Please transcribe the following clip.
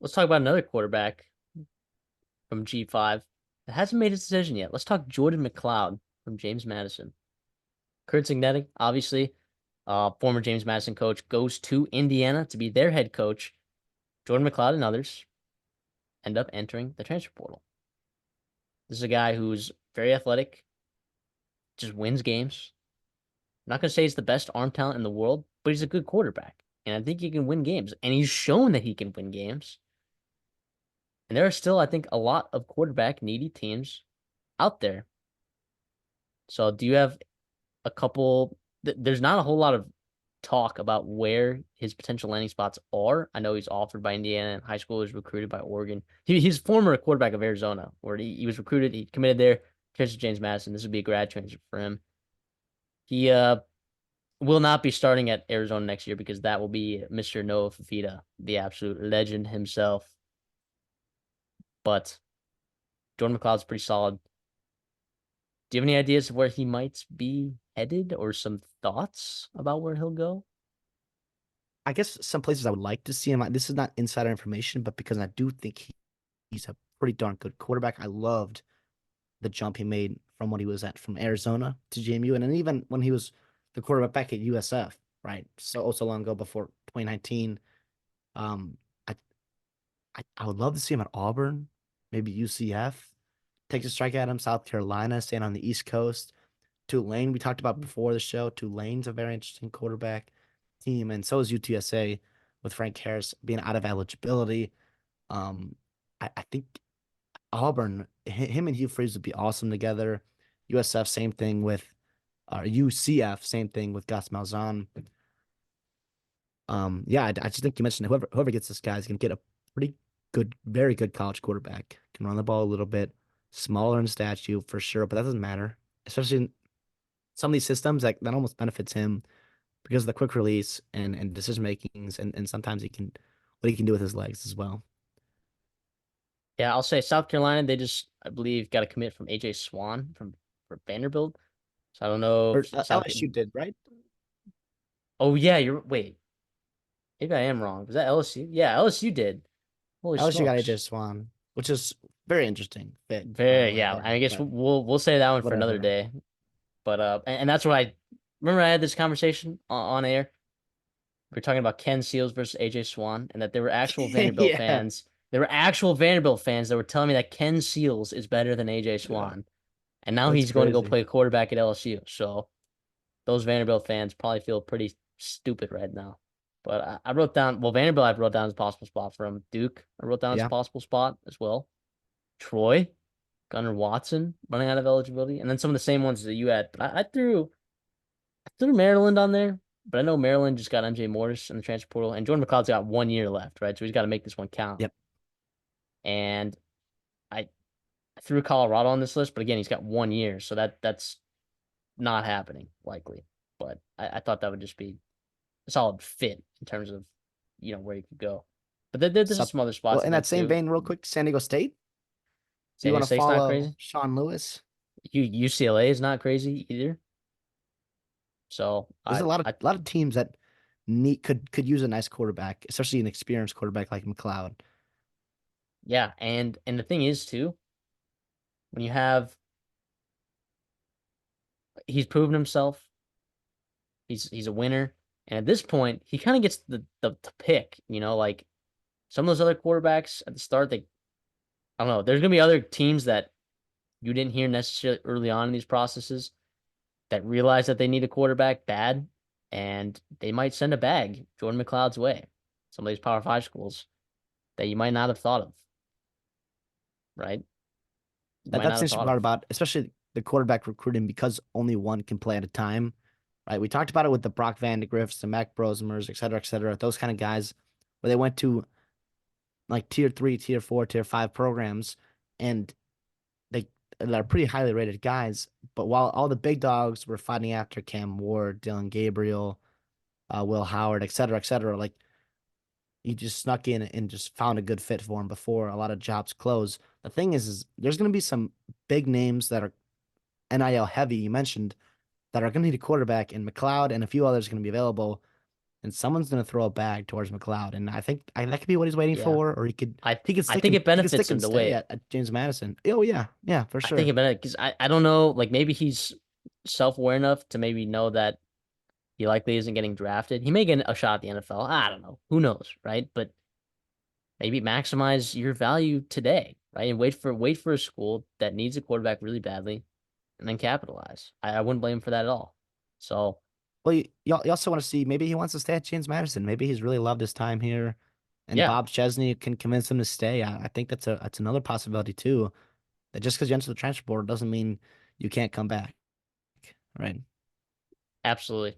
Let's talk about another quarterback from G5 that hasn't made his decision yet. Let's talk Jordan McCloud from James Madison. Kurt Cignetti, obviously, former James Madison coach, goes to Indiana to be their head coach. Jordan McCloud and others end up entering the transfer portal. This is a guy who's very athletic, just wins games. I'm not going to say he's the best arm talent in the world, but he's a good quarterback. And I think he can win games. And he's shown that he can win games. And there are still, I think, a lot of quarterback needy teams out there. So do you have a couple? There's not a whole lot of talk about where his potential landing spots are. I know he's offered by Indiana in high school. He was recruited by Oregon. He's former quarterback of Arizona, where he was recruited. He committed there. Transferred to James Madison. This would be a grad transfer for him. He will not be starting at Arizona next year because that will be Mr. Noah Fafita, the absolute legend himself. But Jordan McCloud's pretty solid. Do you have any ideas of where he might be headed or some thoughts about where he'll go? I guess some places I would like to see him. This is not insider information, but because I do think he's a pretty darn good quarterback. I loved the jump he made from what he was at from Arizona to JMU, and then even when he was the quarterback back at USF, right? So long ago before 2019. Um, I I would love to see him at Auburn, maybe UCF. Take a strike at him. South Carolina, staying on the East Coast. Tulane, we talked about before the show. Tulane's a very interesting quarterback team, and so is UTSA with Frank Harris being out of eligibility. Um, I think Auburn, him and Hugh Freeze would be awesome together. USF, same thing with, UCF, same thing with Gus Malzahn. Yeah, I just think you mentioned whoever gets this guy is gonna get a pretty good, very good college quarterback. Can run the ball a little bit, smaller in stature for sure, but that doesn't matter. Especially in some of these systems that almost benefits him because of the quick release and decision makings and sometimes what he can do with his legs as well. Yeah, I'll say South Carolina, they just, I believe, got a commit from AJ Swan for Vanderbilt. So I don't know Or if South LSU did, right? Oh yeah, wait. Maybe I am wrong. Was that LSU? Yeah, LSU did. Holy LSU got AJ smokes. Swan, which is very interesting fit, by the Very, way, yeah. there. I guess But we'll say that one for another whatever. day. But and that's what I remember. I had this conversation on air. We were talking about Ken Seals versus AJ Swan, and that there were actual Vanderbilt Yeah. fans. There were actual Vanderbilt fans that were telling me that Ken Seals is better than AJ Yeah. Swan, and now That's he's going to go crazy. play quarterback at LSU. So those Vanderbilt fans probably feel pretty stupid right now. But I wrote down, well, Vanderbilt I wrote down as a possible spot for him. Duke I wrote down as a Yeah. possible spot as well. Troy, Gunnar Watson running out of eligibility, and then some of the same ones that you had. But I threw Maryland on there, but I know Maryland just got MJ Morris in the transfer portal, and Jordan McCloud's got 1 year left, right? So he's got to make this one count. Yep. And I threw Colorado on this list, but again, he's got 1 year, so that's not happening likely. But I thought that would just be a solid fit in terms of where you could go. But there's Sup. some other Well, spots I in that think same too. vein, real quick, San Diego State. Do San you Diego want to State's not follow crazy. Sean Lewis? UCLA is not crazy either. So There's I I a lot of teams that need could use a nice quarterback, especially an experienced quarterback like McLeod. yeah, and the thing is too, when you have he's proven himself. He's a winner, and at this point, he kind of gets the pick. Like some of those other quarterbacks at the start, I don't know. There's gonna be other teams that you didn't hear necessarily early on in these processes that realize that they need a quarterback bad, and they might send a bag Jordan McCloud's way. Some of these Power Five schools that you might not have thought of, right? You might not That's the have interesting thought part of. about especially the quarterback recruiting because only one can play at a time. Right. We talked about it with the Brock Vandegriffs, the Mac Brosmers, et cetera, those kind of guys where they went to like tier three, tier four, tier five programs and they they're pretty highly rated guys. But while all the big dogs were fighting after Cam Ward, Dylan Gabriel, Will Howard, et cetera, like he just snuck in and just found a good fit for him before a lot of jobs close. The thing is there's going to be some big names that are NIL heavy. You mentioned that are going to need a quarterback, and McLeod and a few others are going to be available. and someone's going to throw a bag towards McCloud, and I think that could be what he's waiting Yeah. for, or I he could I stick think and it benefits him to stay wait. at James Madison. Oh yeah, yeah, for I think sure. it benefits because I don't know, like maybe he's self-aware enough to maybe know that he likely isn't getting drafted. He may get a shot at the NFL. I don't know. Who knows, right? But maybe maximize your value today, right? And wait for a school that needs a quarterback really badly and then capitalize. I wouldn't blame him for that at all. So Well, you also want to see maybe he wants to stay at James Madison. Maybe he's really loved his time here, and yeah, Bob Chesney can convince him to stay. I think that's another possibility too. That just because you enter the transfer portal doesn't mean you can't come back, right? absolutely.